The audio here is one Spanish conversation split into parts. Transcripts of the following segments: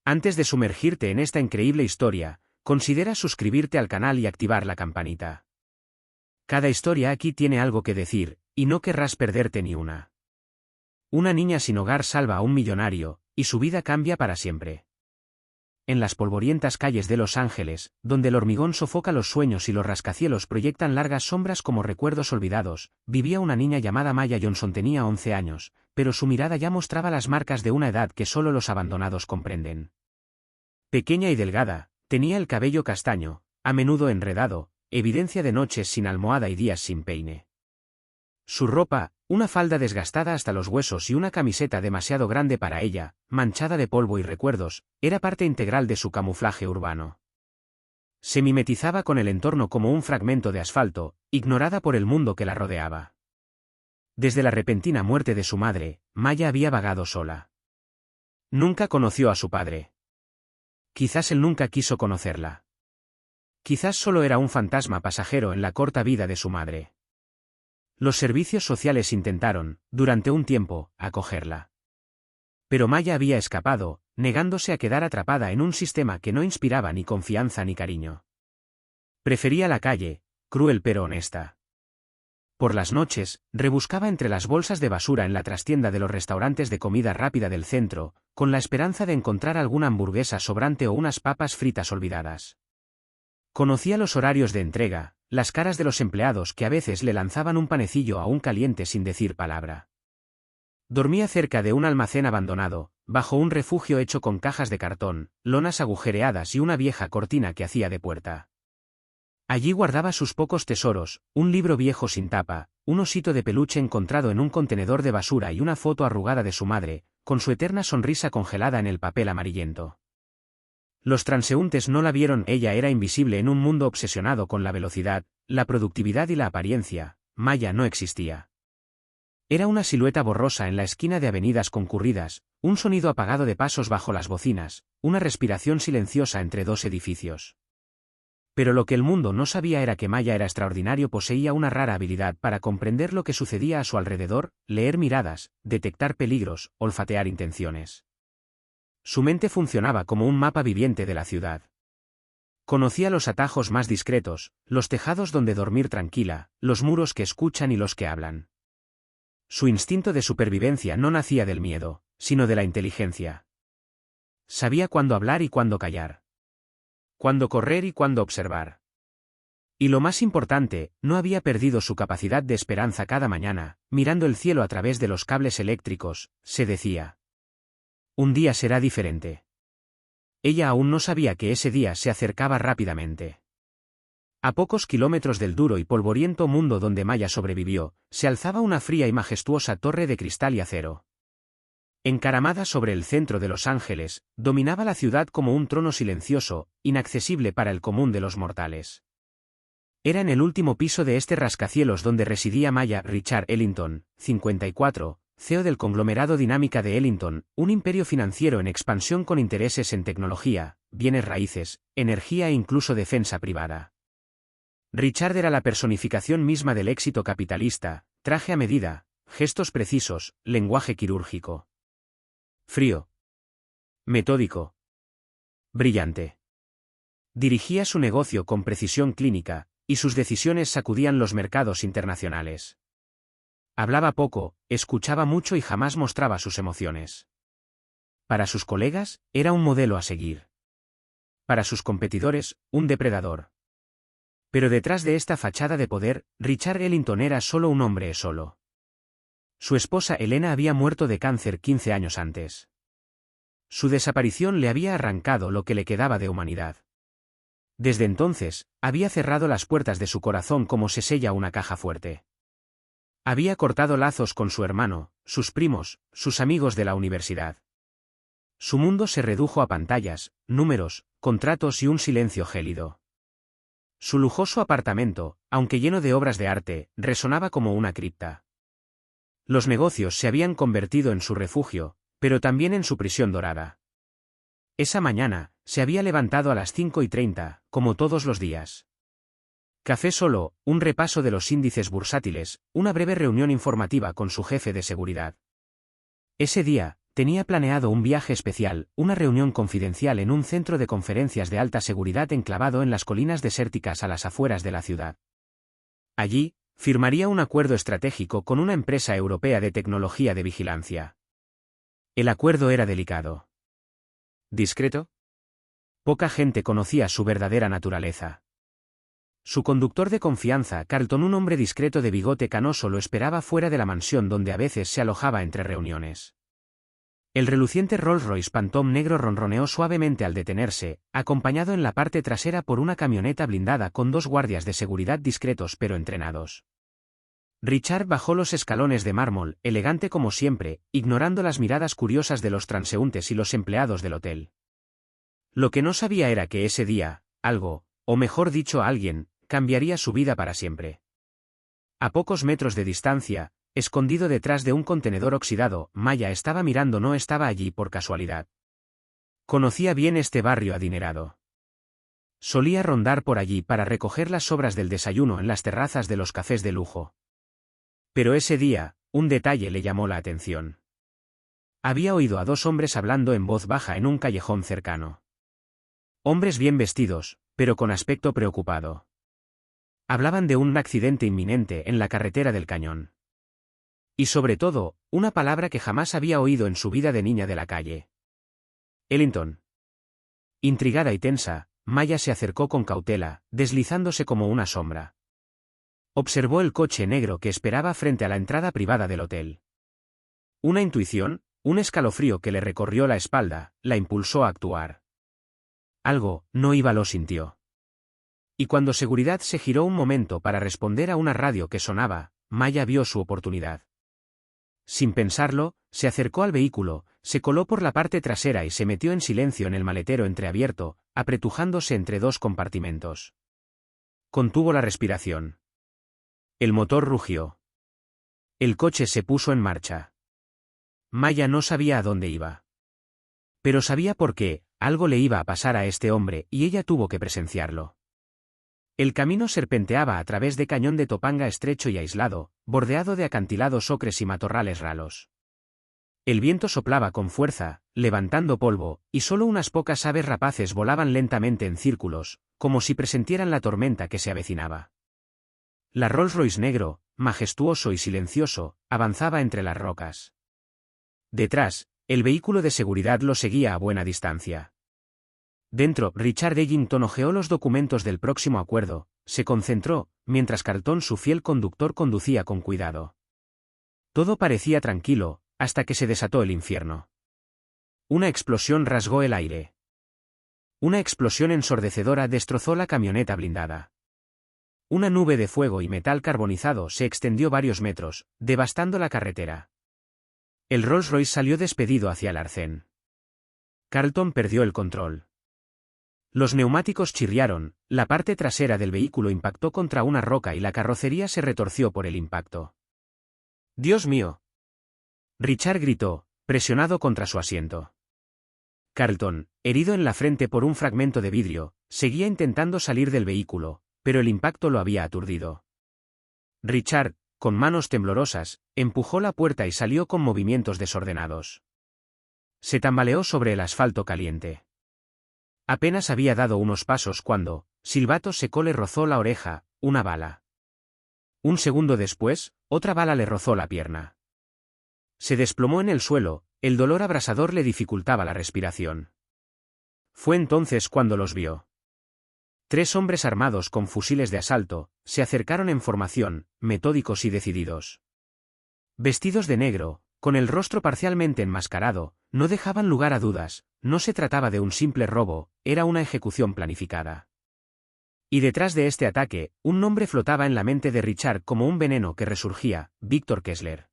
Antes de sumergirte en esta increíble historia, considera suscribirte al canal y activar la campanita. Cada historia aquí tiene algo que decir, y no querrás perderte ni una. Una niña sin hogar salva a un millonario, y su vida cambia para siempre. En las polvorientas calles de Los Ángeles, donde el hormigón sofoca los sueños y los rascacielos proyectan largas sombras como recuerdos olvidados, vivía una niña llamada Maya Johnson. Tenía 11 años, pero su mirada ya mostraba las marcas de una edad que solo los abandonados comprenden. Pequeña y delgada, tenía el cabello castaño, a menudo enredado, evidencia de noches sin almohada y días sin peine. Su ropa, una falda desgastada hasta los huesos y una camiseta demasiado grande para ella, manchada de polvo y recuerdos, era parte integral de su camuflaje urbano. Se mimetizaba con el entorno como un fragmento de asfalto, ignorada por el mundo que la rodeaba. Desde la repentina muerte de su madre, Maya había vagado sola. Nunca conoció a su padre. Quizás él nunca quiso conocerla. Quizás solo era un fantasma pasajero en la corta vida de su madre. Los servicios sociales intentaron, durante un tiempo, acogerla. Pero Maya había escapado, negándose a quedar atrapada en un sistema que no inspiraba ni confianza ni cariño. Prefería la calle, cruel pero honesta. Por las noches, rebuscaba entre las bolsas de basura en la trastienda de los restaurantes de comida rápida del centro, con la esperanza de encontrar alguna hamburguesa sobrante o unas papas fritas olvidadas. Conocía los horarios de entrega, las caras de los empleados que a veces le lanzaban un panecillo aún caliente sin decir palabra. Dormía cerca de un almacén abandonado, bajo un refugio hecho con cajas de cartón, lonas agujereadas y una vieja cortina que hacía de puerta. Allí guardaba sus pocos tesoros, un libro viejo sin tapa, un osito de peluche encontrado en un contenedor de basura y una foto arrugada de su madre, con su eterna sonrisa congelada en el papel amarillento. Los transeúntes no la vieron, ella era invisible en un mundo obsesionado con la velocidad, la productividad y la apariencia. Maya no existía. Era una silueta borrosa en la esquina de avenidas concurridas, un sonido apagado de pasos bajo las bocinas, una respiración silenciosa entre dos edificios. Pero lo que el mundo no sabía era que Maya era extraordinario, poseía una rara habilidad para comprender lo que sucedía a su alrededor, leer miradas, detectar peligros, olfatear intenciones. Su mente funcionaba como un mapa viviente de la ciudad. Conocía los atajos más discretos, los tejados donde dormir tranquila, los muros que escuchan y los que hablan. Su instinto de supervivencia no nacía del miedo, sino de la inteligencia. Sabía cuándo hablar y cuándo callar. Cuándo correr y cuándo observar. Y lo más importante, no había perdido su capacidad de esperanza. Cada mañana, mirando el cielo a través de los cables eléctricos, se decía: un día será diferente. Ella aún no sabía que ese día se acercaba rápidamente. A pocos kilómetros del duro y polvoriento mundo donde Maya sobrevivió, se alzaba una fría y majestuosa torre de cristal y acero. Encaramada sobre el centro de Los Ángeles, dominaba la ciudad como un trono silencioso, inaccesible para el común de los mortales. Era en el último piso de este rascacielos donde residía Maya. Richard Ellington, 54, CEO del conglomerado Dinámica de Ellington, un imperio financiero en expansión con intereses en tecnología, bienes raíces, energía e incluso defensa privada. Richard era la personificación misma del éxito capitalista: traje a medida, gestos precisos, lenguaje quirúrgico. Frío. Metódico. Brillante. Dirigía su negocio con precisión clínica, y sus decisiones sacudían los mercados internacionales. Hablaba poco, escuchaba mucho y jamás mostraba sus emociones. Para sus colegas, era un modelo a seguir. Para sus competidores, un depredador. Pero detrás de esta fachada de poder, Richard Ellington era solo un hombre solo. Su esposa Elena había muerto de cáncer 15 años antes. Su desaparición le había arrancado lo que le quedaba de humanidad. Desde entonces, había cerrado las puertas de su corazón como se sella una caja fuerte. Había cortado lazos con su hermano, sus primos, sus amigos de la universidad. Su mundo se redujo a pantallas, números, contratos y un silencio gélido. Su lujoso apartamento, aunque lleno de obras de arte, resonaba como una cripta. Los negocios se habían convertido en su refugio, pero también en su prisión dorada. Esa mañana, se había levantado a las 5:30, como todos los días. Café solo, un repaso de los índices bursátiles, una breve reunión informativa con su jefe de seguridad. Ese día, Tenía planeado un viaje especial, una reunión confidencial en un centro de conferencias de alta seguridad enclavado en las colinas desérticas a las afueras de la ciudad. Allí, firmaría un acuerdo estratégico con una empresa europea de tecnología de vigilancia. El acuerdo era delicado. ¿Discreto? Poca gente conocía su verdadera naturaleza. Su conductor de confianza, Carlton, un hombre discreto de bigote canoso, lo esperaba fuera de la mansión donde a veces se alojaba entre reuniones. El reluciente Rolls-Royce Phantom negro ronroneó suavemente al detenerse, acompañado en la parte trasera por una camioneta blindada con 2 guardias de seguridad discretos pero entrenados. Richard bajó los escalones de mármol, elegante como siempre, ignorando las miradas curiosas de los transeúntes y los empleados del hotel. Lo que no sabía era que ese día, algo, o mejor dicho alguien, cambiaría su vida para siempre. A pocos metros de distancia, escondido detrás de un contenedor oxidado, Maya estaba mirando. No estaba allí por casualidad. Conocía bien este barrio adinerado. Solía rondar por allí para recoger las sobras del desayuno en las terrazas de los cafés de lujo. Pero ese día, un detalle le llamó la atención. Había oído a 2 hombres hablando en voz baja en un callejón cercano. Hombres bien vestidos, pero con aspecto preocupado. Hablaban de un accidente inminente en la carretera del Cañón. Y sobre todo, una palabra que jamás había oído en su vida de niña de la calle. Ellington. Intrigada y tensa, Maya se acercó con cautela, deslizándose como una sombra. Observó el coche negro que esperaba frente a la entrada privada del hotel. Una intuición, un escalofrío que le recorrió la espalda, la impulsó a actuar. Algo no iba, lo sintió. Y cuando seguridad se giró un momento para responder a una radio que sonaba, Maya vio su oportunidad. Sin pensarlo, se acercó al vehículo, se coló por la parte trasera y se metió en silencio en el maletero entreabierto, apretujándose entre 2 compartimentos. Contuvo la respiración. El motor rugió. El coche se puso en marcha. Maya no sabía a dónde iba. Pero sabía por qué, algo le iba a pasar a este hombre y ella tuvo que presenciarlo. El camino serpenteaba a través de cañón de Topanga estrecho y aislado, bordeado de acantilados ocres y matorrales ralos. El viento soplaba con fuerza, levantando polvo, y solo unas pocas aves rapaces volaban lentamente en círculos, como si presintieran la tormenta que se avecinaba. La Rolls-Royce negro, majestuoso y silencioso, avanzaba entre las rocas. Detrás, el vehículo de seguridad lo seguía a buena distancia. Dentro, Richard Ellington hojeó los documentos del próximo acuerdo, se concentró, mientras Carlton, su fiel conductor, conducía con cuidado. Todo parecía tranquilo, hasta que se desató el infierno. Una explosión rasgó el aire. Una explosión ensordecedora destrozó la camioneta blindada. Una nube de fuego y metal carbonizado se extendió varios metros, devastando la carretera. El Rolls-Royce salió despedido hacia el arcén. Carlton perdió el control. Los neumáticos chirriaron, la parte trasera del vehículo impactó contra una roca y la carrocería se retorció por el impacto. ¡Dios mío! Richard gritó, presionado contra su asiento. Carlton, herido en la frente por un fragmento de vidrio, seguía intentando salir del vehículo, pero el impacto lo había aturdido. Richard, con manos temblorosas, empujó la puerta y salió con movimientos desordenados. Se tambaleó sobre el asfalto caliente. Apenas había dado unos pasos cuando, silbato seco, le rozó la oreja, una bala. Un segundo después, otra bala le rozó la pierna. Se desplomó en el suelo, el dolor abrasador le dificultaba la respiración. Fue entonces cuando los vio. 3 hombres armados con fusiles de asalto, se acercaron en formación, metódicos y decididos. Vestidos de negro, con el rostro parcialmente enmascarado, no dejaban lugar a dudas, no se trataba de un simple robo, era una ejecución planificada. Y detrás de este ataque, un nombre flotaba en la mente de Richard como un veneno que resurgía: Víctor Kessler.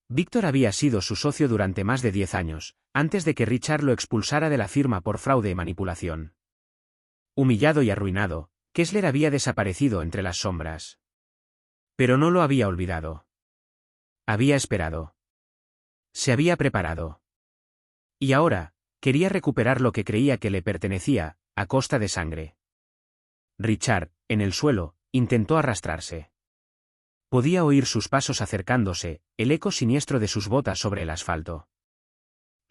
Víctor había sido su socio durante más de 10 años, antes de que Richard lo expulsara de la firma por fraude y manipulación. Humillado y arruinado, Kessler había desaparecido entre las sombras. Pero no lo había olvidado. Había esperado. Se había preparado. Y ahora, quería recuperar lo que creía que le pertenecía, a costa de sangre. Richard, en el suelo, intentó arrastrarse. Podía oír sus pasos acercándose, el eco siniestro de sus botas sobre el asfalto.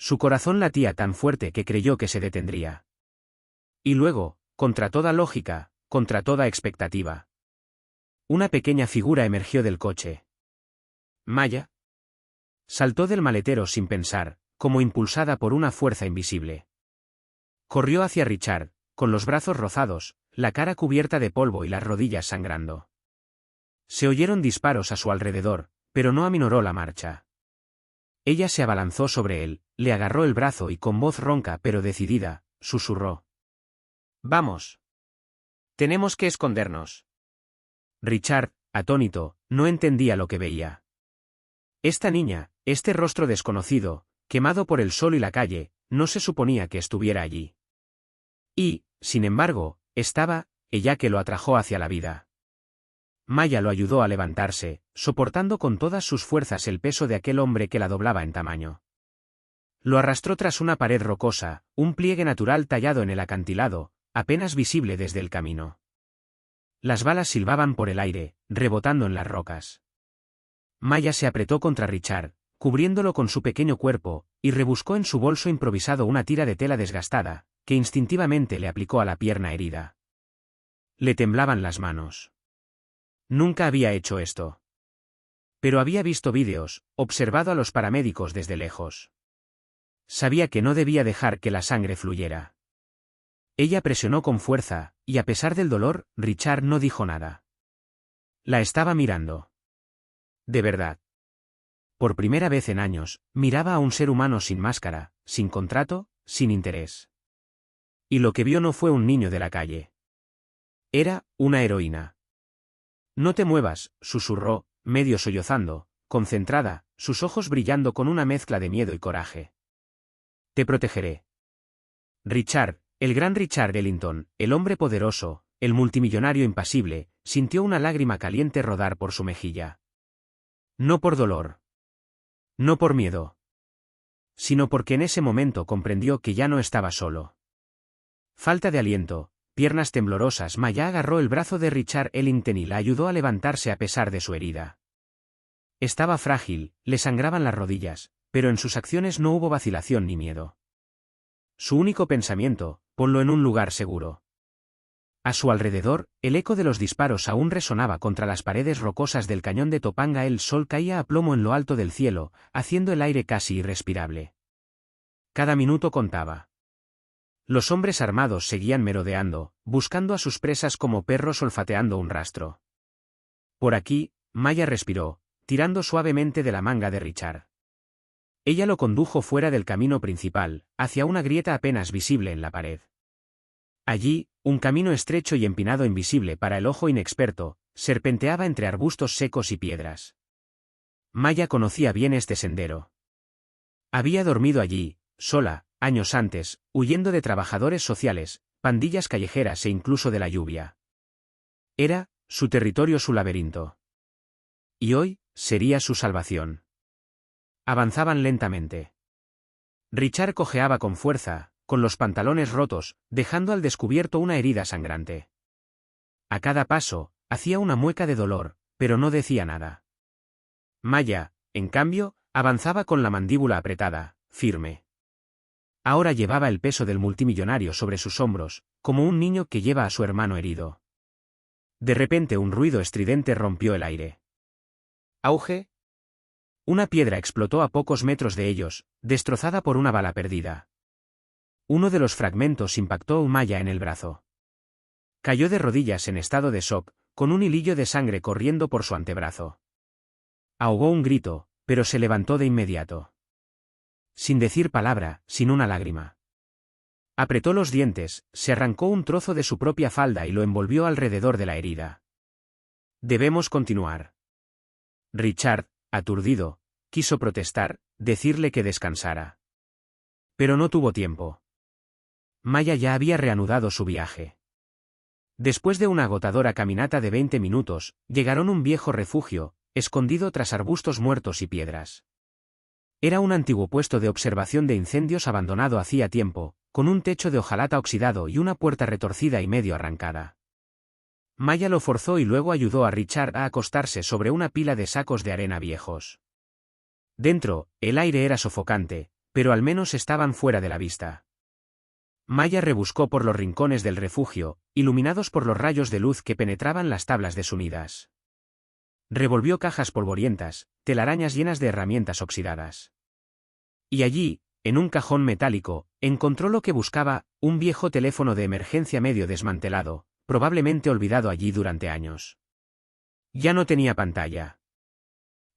Su corazón latía tan fuerte que creyó que se detendría. Y luego, contra toda lógica, contra toda expectativa, una pequeña figura emergió del coche. Maya saltó del maletero sin pensar, como impulsada por una fuerza invisible. Corrió hacia Richard, con los brazos rozados, la cara cubierta de polvo y las rodillas sangrando. Se oyeron disparos a su alrededor, pero no aminoró la marcha. Ella se abalanzó sobre él, le agarró el brazo y con voz ronca pero decidida, susurró: «Vamos. Tenemos que escondernos». Richard, atónito, no entendía lo que veía. Esta niña, este rostro desconocido, quemado por el sol y la calle, no se suponía que estuviera allí. Y, sin embargo, estaba, ella que lo atrajo hacia la vida. Maya lo ayudó a levantarse, soportando con todas sus fuerzas el peso de aquel hombre que la doblaba en tamaño. Lo arrastró tras una pared rocosa, un pliegue natural tallado en el acantilado, apenas visible desde el camino. Las balas silbaban por el aire, rebotando en las rocas. Maya se apretó contra Richard, cubriéndolo con su pequeño cuerpo, y rebuscó en su bolso improvisado una tira de tela desgastada, que instintivamente le aplicó a la pierna herida. Le temblaban las manos. Nunca había hecho esto. Pero había visto vídeos, observado a los paramédicos desde lejos. Sabía que no debía dejar que la sangre fluyera. Ella presionó con fuerza, y a pesar del dolor, Richard no dijo nada. La estaba mirando. De verdad. Por primera vez en años, miraba a un ser humano sin máscara, sin contrato, sin interés. Y lo que vio no fue un niño de la calle. Era una heroína. «No te muevas», susurró, medio sollozando, concentrada, sus ojos brillando con una mezcla de miedo y coraje. «Te protegeré». Richard, el gran Richard Ellington, el hombre poderoso, el multimillonario impasible, sintió una lágrima caliente rodar por su mejilla. No por dolor. No por miedo. Sino porque en ese momento comprendió que ya no estaba solo. Falta de aliento, piernas temblorosas, Maya agarró el brazo de Richard Ellington y la ayudó a levantarse a pesar de su herida. Estaba frágil, le sangraban las rodillas, pero en sus acciones no hubo vacilación ni miedo. Su único pensamiento: ponlo en un lugar seguro. A su alrededor, el eco de los disparos aún resonaba contra las paredes rocosas del cañón de Topanga. El sol caía a plomo en lo alto del cielo, haciendo el aire casi irrespirable. Cada minuto contaba. Los hombres armados seguían merodeando, buscando a sus presas como perros olfateando un rastro. Por aquí, Maya respiró, tirando suavemente de la manga de Richard. Ella lo condujo fuera del camino principal, hacia una grieta apenas visible en la pared. Allí, un camino estrecho y empinado invisible para el ojo inexperto, serpenteaba entre arbustos secos y piedras. Maya conocía bien este sendero. Había dormido allí, sola, años antes, huyendo de trabajadores sociales, pandillas callejeras e incluso de la lluvia. Era, su territorio, su laberinto. Y hoy, sería su salvación. Avanzaban lentamente. Richard cojeaba con fuerza, con los pantalones rotos, dejando al descubierto una herida sangrante. A cada paso, hacía una mueca de dolor, pero no decía nada. Maya, en cambio, avanzaba con la mandíbula apretada, firme. Ahora llevaba el peso del multimillonario sobre sus hombros, como un niño que lleva a su hermano herido. De repente un ruido estridente rompió el aire. ¡Auge! Una piedra explotó a pocos metros de ellos, destrozada por una bala perdida. Uno de los fragmentos impactó a Maya en el brazo. Cayó de rodillas en estado de shock, con un hilillo de sangre corriendo por su antebrazo. Ahogó un grito, pero se levantó de inmediato. Sin decir palabra, sin una lágrima. Apretó los dientes, se arrancó un trozo de su propia falda y lo envolvió alrededor de la herida. «Debemos continuar». Richard, aturdido, quiso protestar, decirle que descansara. Pero no tuvo tiempo. Maya ya había reanudado su viaje. Después de una agotadora caminata de 20 minutos, llegaron a un viejo refugio, escondido tras arbustos muertos y piedras. Era un antiguo puesto de observación de incendios abandonado hacía tiempo, con un techo de hojalata oxidado y una puerta retorcida y medio arrancada. Maya lo forzó y luego ayudó a Richard a acostarse sobre una pila de sacos de arena viejos. Dentro, el aire era sofocante, pero al menos estaban fuera de la vista. Maya rebuscó por los rincones del refugio, iluminados por los rayos de luz que penetraban las tablas desunidas. Revolvió cajas polvorientas, telarañas llenas de herramientas oxidadas. Y allí, en un cajón metálico, encontró lo que buscaba, un viejo teléfono de emergencia medio desmantelado, probablemente olvidado allí durante años. Ya no tenía pantalla.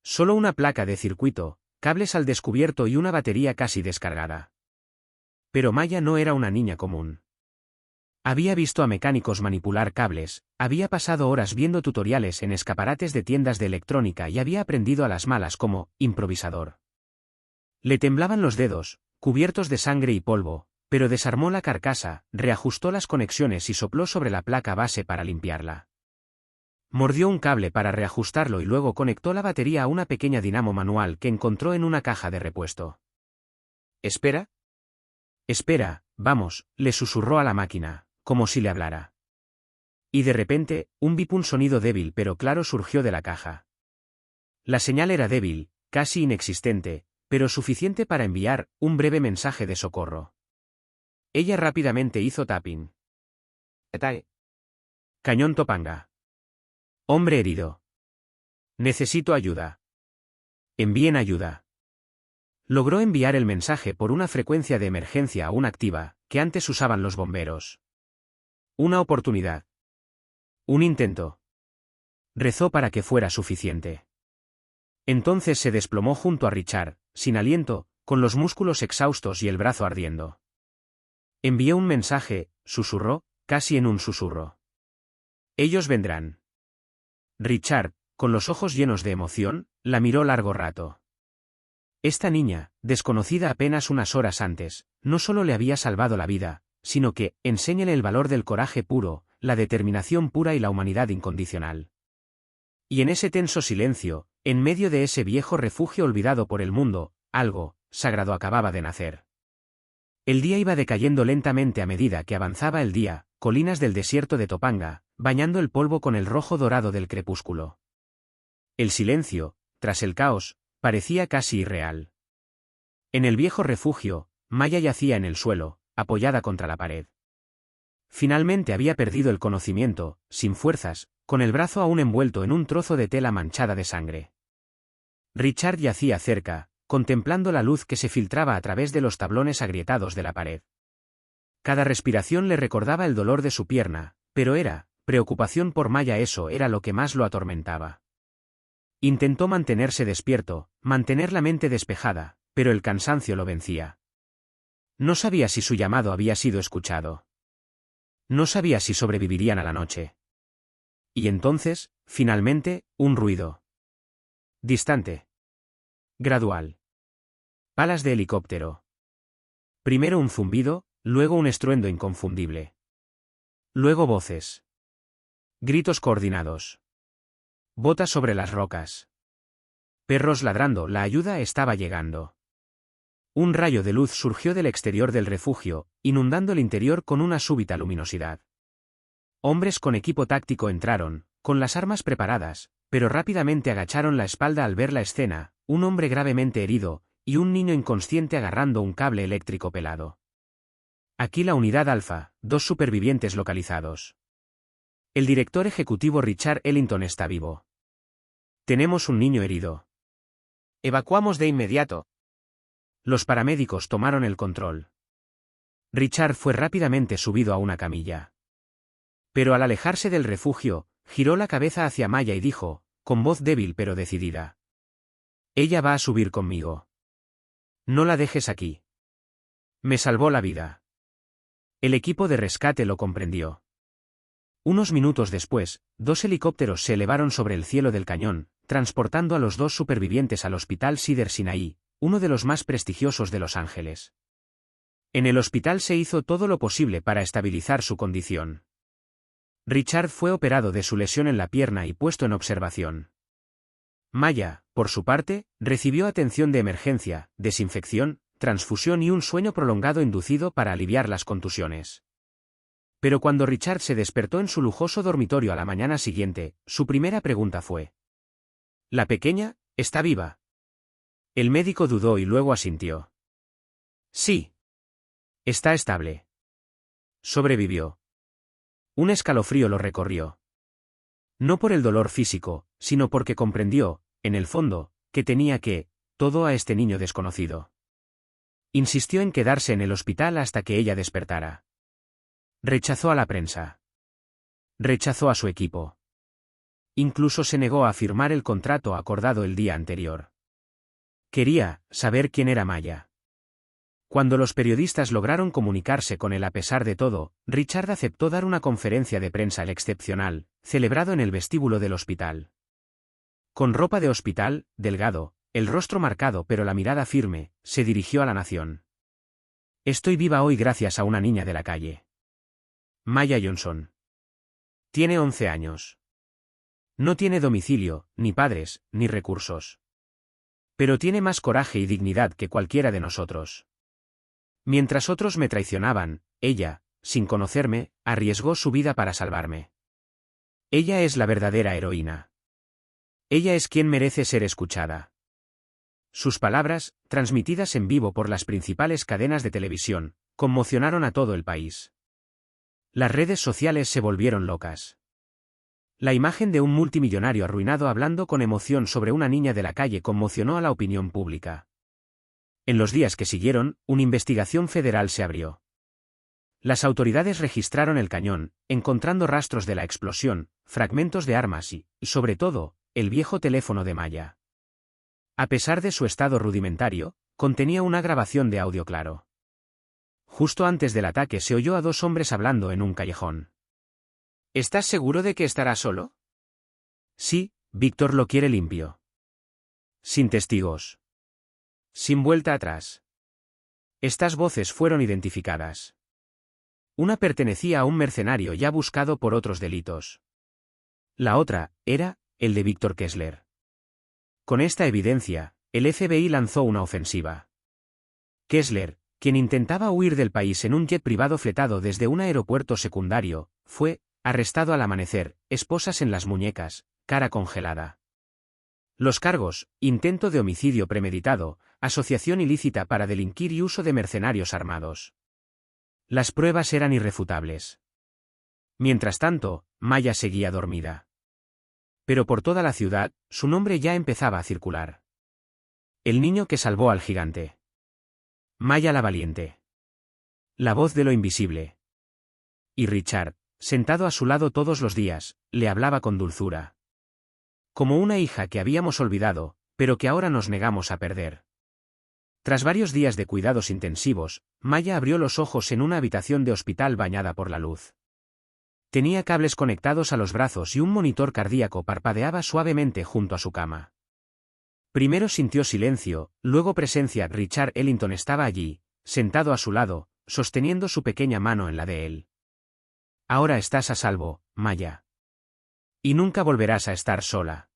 Solo una placa de circuito, cables al descubierto y una batería casi descargada. Pero Maya no era una niña común. Había visto a mecánicos manipular cables, había pasado horas viendo tutoriales en escaparates de tiendas de electrónica y había aprendido a las malas como improvisador. Le temblaban los dedos, cubiertos de sangre y polvo, pero desarmó la carcasa, reajustó las conexiones y sopló sobre la placa base para limpiarla. Mordió un cable para reajustarlo y luego conectó la batería a una pequeña dinamo manual que encontró en una caja de repuesto. «¿Espera?» «Espera, vamos», le susurró a la máquina, como si le hablara. Y de repente, un sonido débil pero claro surgió de la caja. La señal era débil, casi inexistente, pero suficiente para enviar un breve mensaje de socorro. Ella rápidamente hizo tapping. «Etae. Cañón Topanga. Hombre herido. Necesito ayuda. Envíen ayuda». Logró enviar el mensaje por una frecuencia de emergencia aún activa, que antes usaban los bomberos. Una oportunidad. Un intento. Rezó para que fuera suficiente. Entonces se desplomó junto a Richard, sin aliento, con los músculos exhaustos y el brazo ardiendo. Envié un mensaje, susurró, casi en un susurro. Ellos vendrán. Richard, con los ojos llenos de emoción, la miró largo rato. Esta niña, desconocida apenas unas horas antes, no solo le había salvado la vida, sino que, enséñele el valor del coraje puro, la determinación pura y la humanidad incondicional. Y en ese tenso silencio, en medio de ese viejo refugio olvidado por el mundo, algo sagrado acababa de nacer. El día iba decayendo lentamente a medida que avanzaba el día, colinas del desierto de Topanga, bañando el polvo con el rojo dorado del crepúsculo. El silencio, tras el caos, parecía casi irreal. En el viejo refugio, Maya yacía en el suelo, apoyada contra la pared. Finalmente había perdido el conocimiento, sin fuerzas, con el brazo aún envuelto en un trozo de tela manchada de sangre. Richard yacía cerca, contemplando la luz que se filtraba a través de los tablones agrietados de la pared. Cada respiración le recordaba el dolor de su pierna, pero preocupación por Maya, eso era lo que más lo atormentaba. Intentó mantenerse despierto, mantener la mente despejada, pero el cansancio lo vencía. No sabía si su llamado había sido escuchado. No sabía si sobrevivirían a la noche. Y entonces, finalmente, un ruido. Distante. Gradual. Palas de helicóptero. Primero un zumbido, luego un estruendo inconfundible. Luego voces. Gritos coordinados. Botas sobre las rocas. Perros ladrando, la ayuda estaba llegando. Un rayo de luz surgió del exterior del refugio, inundando el interior con una súbita luminosidad. Hombres con equipo táctico entraron, con las armas preparadas, pero rápidamente agacharon la espalda al ver la escena, un hombre gravemente herido, y un niño inconsciente agarrando un cable eléctrico pelado. Aquí la unidad Alfa, 2 supervivientes localizados. El director ejecutivo Richard Ellington está vivo. Tenemos un niño herido. Evacuamos de inmediato. Los paramédicos tomaron el control. Richard fue rápidamente subido a una camilla. Pero al alejarse del refugio, giró la cabeza hacia Maya y dijo, con voz débil pero decidida. Ella va a subir conmigo. No la dejes aquí. Me salvó la vida. El equipo de rescate lo comprendió. Unos minutos después, 2 helicópteros se elevaron sobre el cielo del cañón, transportando a los 2 supervivientes al Hospital Cedars-Sinai, uno de los más prestigiosos de Los Ángeles. En el hospital se hizo todo lo posible para estabilizar su condición. Richard fue operado de su lesión en la pierna y puesto en observación. Maya, por su parte, recibió atención de emergencia, desinfección, transfusión y un sueño prolongado inducido para aliviar las contusiones. Pero cuando Richard se despertó en su lujoso dormitorio a la mañana siguiente, su primera pregunta fue: ¿La pequeña está viva? El médico dudó y luego asintió. Sí. Está estable. Sobrevivió. Un escalofrío lo recorrió. No por el dolor físico, sino porque comprendió, en el fondo, que tenía que, todo a este niño desconocido. Insistió en quedarse en el hospital hasta que ella despertara. Rechazó a la prensa. Rechazó a su equipo. Incluso se negó a firmar el contrato acordado el día anterior. Quería saber quién era Maya. Cuando los periodistas lograron comunicarse con él a pesar de todo, Richard aceptó dar una conferencia de prensa al excepcional, celebrado en el vestíbulo del hospital. Con ropa de hospital, delgado, el rostro marcado pero la mirada firme, se dirigió a la nación. Estoy viva hoy gracias a una niña de la calle. Maya Johnson. Tiene 11 años. No tiene domicilio, ni padres, ni recursos. Pero tiene más coraje y dignidad que cualquiera de nosotros. Mientras otros me traicionaban, ella, sin conocerme, arriesgó su vida para salvarme. Ella es la verdadera heroína. Ella es quien merece ser escuchada. Sus palabras, transmitidas en vivo por las principales cadenas de televisión, conmocionaron a todo el país. Las redes sociales se volvieron locas. La imagen de un multimillonario arruinado hablando con emoción sobre una niña de la calle conmocionó a la opinión pública. En los días que siguieron, una investigación federal se abrió. Las autoridades registraron el cañón, encontrando rastros de la explosión, fragmentos de armas y, sobre todo, el viejo teléfono de Maya. A pesar de su estado rudimentario, contenía una grabación de audio claro. Justo antes del ataque se oyó a dos hombres hablando en un callejón. ¿Estás seguro de que estará solo? Sí, Víctor lo quiere limpio. Sin testigos. Sin vuelta atrás. Estas voces fueron identificadas. Una pertenecía a un mercenario ya buscado por otros delitos. La otra, era, el de Víctor Kessler. Con esta evidencia, el FBI lanzó una ofensiva. Kessler, quien intentaba huir del país en un jet privado fletado desde un aeropuerto secundario, fue arrestado al amanecer, esposas en las muñecas, cara congelada. Los cargos: intento de homicidio premeditado, asociación ilícita para delinquir y uso de mercenarios armados. Las pruebas eran irrefutables. Mientras tanto, Maya seguía dormida. Pero por toda la ciudad, su nombre ya empezaba a circular. El niño que salvó al gigante. Maya la valiente. La voz de lo invisible. Y Richard, sentado a su lado todos los días, le hablaba con dulzura. Como una hija que habíamos olvidado, pero que ahora nos negamos a perder. Tras varios días de cuidados intensivos, Maya abrió los ojos en una habitación de hospital bañada por la luz. Tenía cables conectados a los brazos y un monitor cardíaco parpadeaba suavemente junto a su cama. Primero sintió silencio, luego presencia. Richard Ellington estaba allí, sentado a su lado, sosteniendo su pequeña mano en la de él. Ahora estás a salvo, Maya. Y nunca volverás a estar sola.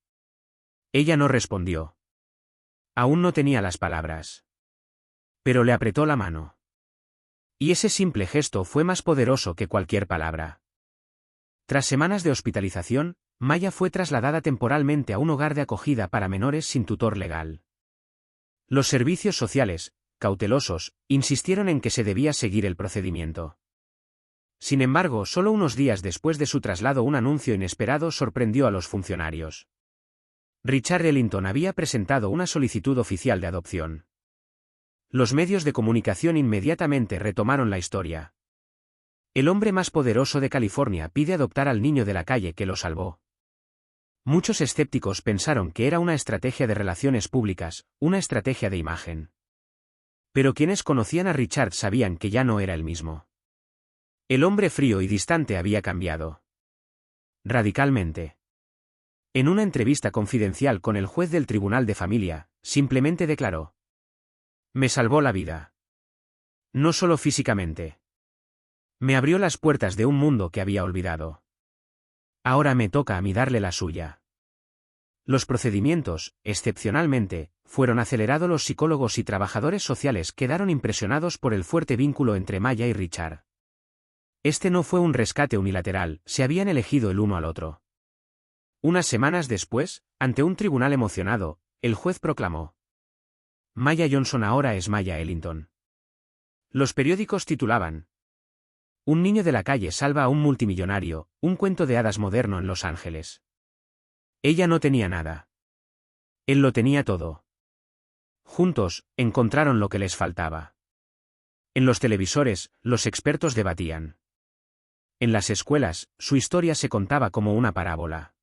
Ella no respondió. Aún no tenía las palabras. Pero le apretó la mano. Y ese simple gesto fue más poderoso que cualquier palabra. Tras semanas de hospitalización, Maya fue trasladada temporalmente a un hogar de acogida para menores sin tutor legal. Los servicios sociales, cautelosos, insistieron en que se debía seguir el procedimiento. Sin embargo, solo unos días después de su traslado un anuncio inesperado sorprendió a los funcionarios. Richard Ellington había presentado una solicitud oficial de adopción. Los medios de comunicación inmediatamente retomaron la historia. El hombre más poderoso de California pide adoptar al niño de la calle que lo salvó. Muchos escépticos pensaron que era una estrategia de relaciones públicas, una estrategia de imagen. Pero quienes conocían a Richard sabían que ya no era el mismo. El hombre frío y distante había cambiado. Radicalmente. En una entrevista confidencial con el juez del Tribunal de Familia, simplemente declaró: me salvó la vida. No solo físicamente. Me abrió las puertas de un mundo que había olvidado. Ahora me toca a mí darle la suya. Los procedimientos, excepcionalmente, fueron acelerados. Los psicólogos y trabajadores sociales quedaron impresionados por el fuerte vínculo entre Maya y Richard. Este no fue un rescate unilateral, se habían elegido el uno al otro. Unas semanas después, ante un tribunal emocionado, el juez proclamó: Maya Johnson ahora es Maya Ellington. Los periódicos titulaban: Un niño de la calle salva a un multimillonario, un cuento de hadas moderno en Los Ángeles. Ella no tenía nada. Él lo tenía todo. Juntos, encontraron lo que les faltaba. En los televisores, los expertos debatían. En las escuelas, su historia se contaba como una parábola.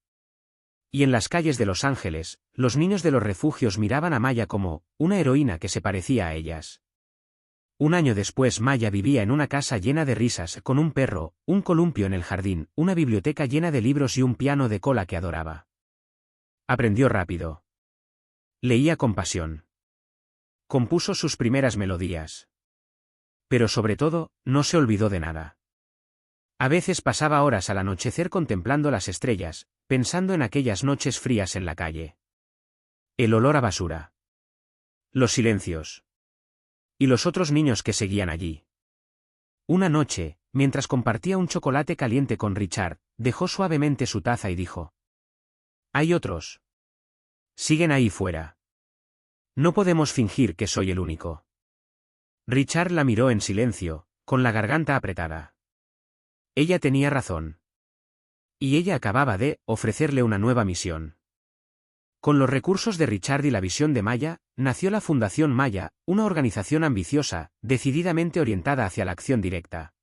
Y en las calles de Los Ángeles, los niños de los refugios miraban a Maya como una heroína que se parecía a ellas. Un año después Maya vivía en una casa llena de risas, con un perro, un columpio en el jardín, una biblioteca llena de libros y un piano de cola que adoraba. Aprendió rápido. Leía con pasión. Compuso sus primeras melodías. Pero sobre todo, no se olvidó de nada. A veces pasaba horas al anochecer contemplando las estrellas, pensando en aquellas noches frías en la calle. El olor a basura. Los silencios. Y los otros niños que seguían allí. Una noche, mientras compartía un chocolate caliente con Richard, dejó suavemente su taza y dijo: «Hay otros. Siguen ahí fuera. No podemos fingir que soy el único». Richard la miró en silencio, con la garganta apretada. Ella tenía razón. Y ella acababa de ofrecerle una nueva misión. Con los recursos de Richard y la visión de Maya, nació la Fundación Maya, una organización ambiciosa, decididamente orientada hacia la acción directa.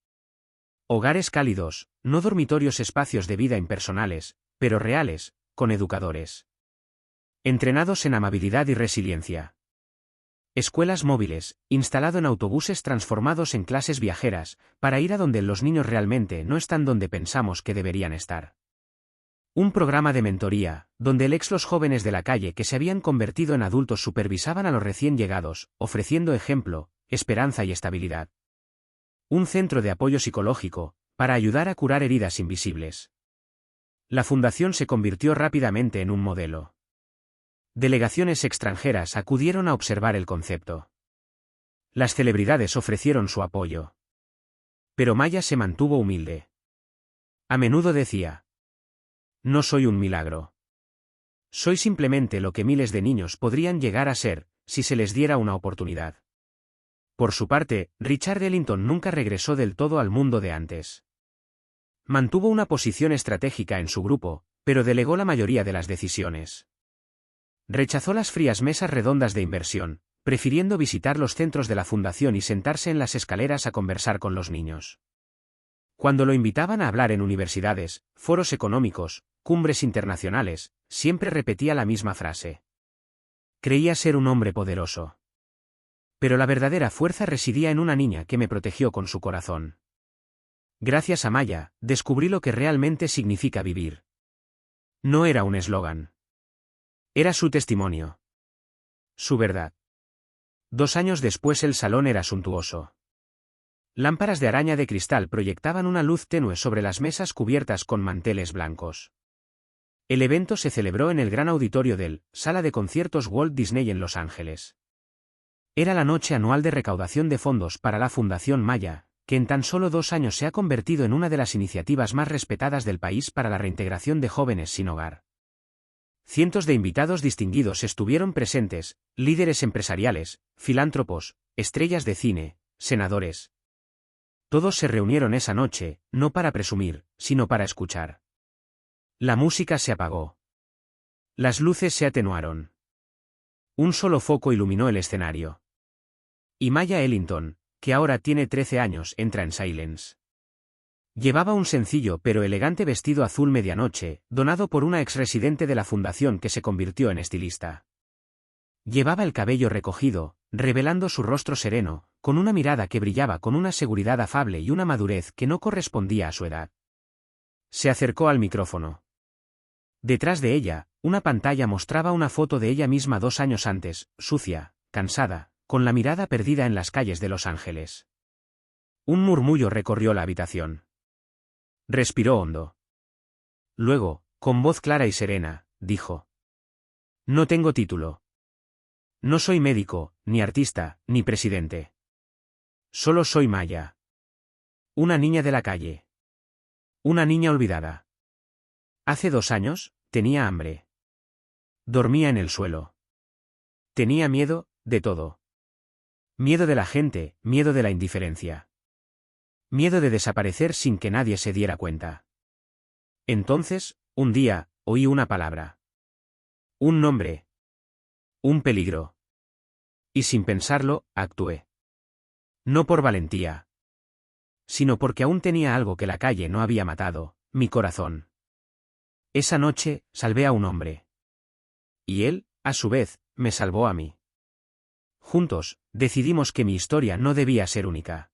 Hogares cálidos, no dormitorios, espacios de vida impersonales, pero reales, con educadores entrenados en amabilidad y resiliencia. Escuelas móviles, instalado en autobuses transformados en clases viajeras, para ir a donde los niños realmente no están donde pensamos que deberían estar. Un programa de mentoría, donde los jóvenes de la calle que se habían convertido en adultos supervisaban a los recién llegados, ofreciendo ejemplo, esperanza y estabilidad. Un centro de apoyo psicológico, para ayudar a curar heridas invisibles. La fundación se convirtió rápidamente en un modelo. Delegaciones extranjeras acudieron a observar el concepto. Las celebridades ofrecieron su apoyo. Pero Maya se mantuvo humilde. A menudo decía: «No soy un milagro. Soy simplemente lo que miles de niños podrían llegar a ser, si se les diera una oportunidad». Por su parte, Richard Ellington nunca regresó del todo al mundo de antes. Mantuvo una posición estratégica en su grupo, pero delegó la mayoría de las decisiones. Rechazó las frías mesas redondas de inversión, prefiriendo visitar los centros de la fundación y sentarse en las escaleras a conversar con los niños. Cuando lo invitaban a hablar en universidades, foros económicos, cumbres internacionales, siempre repetía la misma frase. Creía ser un hombre poderoso. Pero la verdadera fuerza residía en una niña que me protegió con su corazón. Gracias a Maya, descubrí lo que realmente significa vivir. No era un eslogan. Era su testimonio. Su verdad. 2 años después el salón era suntuoso. Lámparas de araña de cristal proyectaban una luz tenue sobre las mesas cubiertas con manteles blancos. El evento se celebró en el gran auditorio del Sala de Conciertos Walt Disney en Los Ángeles. Era la noche anual de recaudación de fondos para la Fundación Maya, que en tan solo 2 años se ha convertido en una de las iniciativas más respetadas del país para la reintegración de jóvenes sin hogar. Cientos de invitados distinguidos estuvieron presentes, líderes empresariales, filántropos, estrellas de cine, senadores. Todos se reunieron esa noche, no para presumir, sino para escuchar. La música se apagó. Las luces se atenuaron. Un solo foco iluminó el escenario. Y Maya Ellington, que ahora tiene 13 años, entra en Silence. Llevaba un sencillo pero elegante vestido azul medianoche, donado por una exresidente de la fundación que se convirtió en estilista. Llevaba el cabello recogido, revelando su rostro sereno, con una mirada que brillaba con una seguridad afable y una madurez que no correspondía a su edad. Se acercó al micrófono. Detrás de ella, una pantalla mostraba una foto de ella misma 2 años antes, sucia, cansada, con la mirada perdida en las calles de Los Ángeles. Un murmullo recorrió la habitación. Respiró hondo. Luego, con voz clara y serena, dijo: «No tengo título. No soy médico, ni artista, ni presidente. Solo soy Maya. Una niña de la calle. Una niña olvidada. Hace 2 años, tenía hambre. Dormía en el suelo. Tenía miedo, de todo. Miedo de la gente, miedo de la indiferencia. Miedo de desaparecer sin que nadie se diera cuenta. Entonces, un día, oí una palabra. Un nombre. Un peligro. Y sin pensarlo, actué. No por valentía, sino porque aún tenía algo que la calle no había matado, mi corazón. Esa noche, salvé a un hombre. Y él, a su vez, me salvó a mí. Juntos, decidimos que mi historia no debía ser única.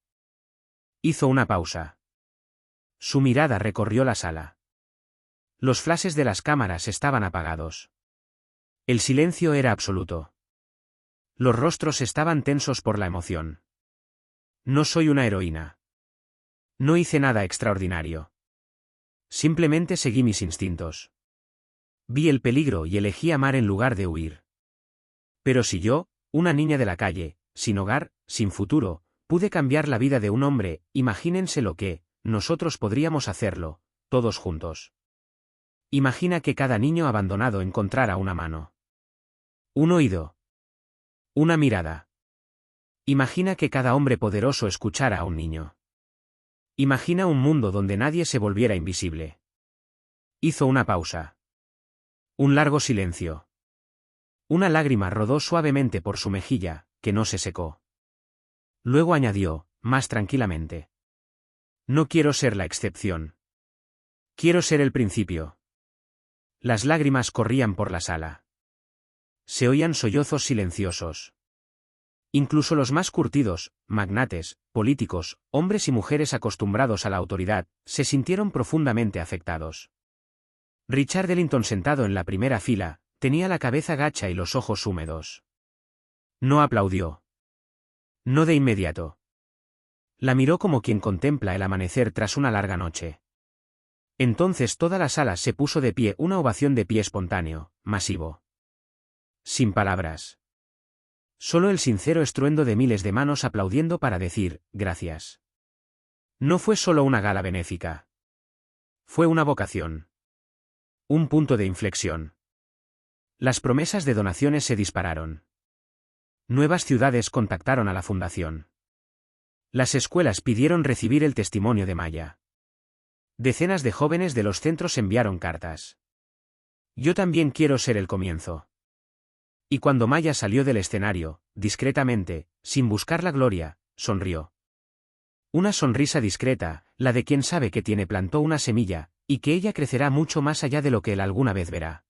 Hizo una pausa. Su mirada recorrió la sala. Los flashes de las cámaras estaban apagados. El silencio era absoluto. Los rostros estaban tensos por la emoción. No soy una heroína. No hice nada extraordinario. Simplemente seguí mis instintos. Vi el peligro y elegí amar en lugar de huir. Pero si yo, una niña de la calle, sin hogar, sin futuro, pude cambiar la vida de un hombre, imagínense lo que, nosotros podríamos hacerlo, todos juntos. Imagina que cada niño abandonado encontrara una mano. Un oído. Una mirada. Imagina que cada hombre poderoso escuchara a un niño. Imagina un mundo donde nadie se volviera invisible. Hizo una pausa. Un largo silencio. Una lágrima rodó suavemente por su mejilla, que no se secó. Luego añadió, más tranquilamente. No quiero ser la excepción. Quiero ser el principio. Las lágrimas corrían por la sala. Se oían sollozos silenciosos. Incluso los más curtidos, magnates, políticos, hombres y mujeres acostumbrados a la autoridad, se sintieron profundamente afectados. Richard Ellington, sentado en la primera fila, tenía la cabeza gacha y los ojos húmedos. No aplaudió. No de inmediato. La miró como quien contempla el amanecer tras una larga noche. Entonces toda la sala se puso de pie, una ovación de pie espontáneo, masivo. Sin palabras. Solo el sincero estruendo de miles de manos aplaudiendo para decir, gracias. No fue solo una gala benéfica. Fue una vocación. Un punto de inflexión. Las promesas de donaciones se dispararon. Nuevas ciudades contactaron a la fundación. Las escuelas pidieron recibir el testimonio de Maya. Decenas de jóvenes de los centros enviaron cartas. Yo también quiero ser el comienzo. Y cuando Maya salió del escenario, discretamente, sin buscar la gloria, sonrió. Una sonrisa discreta, la de quien sabe que plantó una semilla, y que ella crecerá mucho más allá de lo que él alguna vez verá.